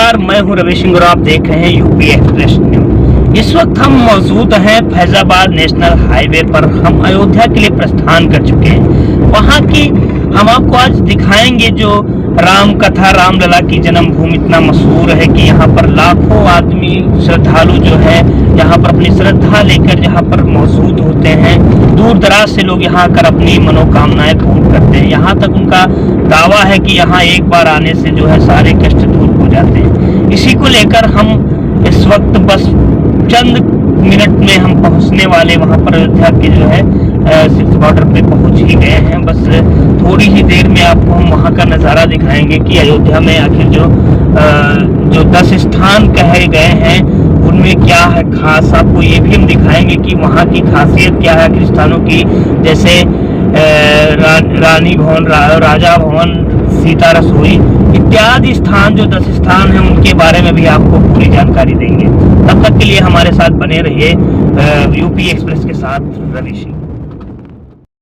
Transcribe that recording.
नमस्कार, मैं हूं रवि सिंह और आप देख रहे हैं यूपी एक्सप्रेस न्यूज। इस वक्त हम मौजूद हैं फैजाबाद नेशनल हाईवे पर। हम अयोध्या के लिए प्रस्थान कर चुके हैं। वहां की हम आपको आज दिखाएंगे जो राम कथा, रामलला की जन्मभूमि इतना मशहूर है कि यहाँ पर लाखों आदमी श्रद्धालु जो है यहाँ पर अपनी श्रद्धा लेकर यहाँ पर मौजूद होते हैं। दूर दराज से लोग यहाँ आकर अपनी मनोकामनाएं पूर्ण करते हैं। यहाँ तक उनका दावा है कि यहाँ एक बार आने से जो है सारे कष्ट दूर हो जाते हैं। इसी को लेकर हम इस वक्त बस चंद मिनट में हम पहुँचने वाले वहाँ पर अयोध्या के जो है सिर्फ बॉर्डर पे पहुँच ही गए हैं। बस थोड़ी ही देर में आपको हम वहाँ का नज़ारा दिखाएंगे कि अयोध्या में आखिर जो 10 स्थान कहे गए हैं उनमें क्या है खास। आपको ये भी हम दिखाएंगे कि वहाँ की खासियत क्या है आखिर स्थानों की, जैसे रानी भवन, राजा भवन, सीता रसोई इत्यादि स्थान जो 10 स्थान हैं उनके बारे में भी आपको पूरी जानकारी देंगे। तब तक के लिए हमारे साथ बने रहिए यूपी एक्सप्रेस के साथ रवि सिंह।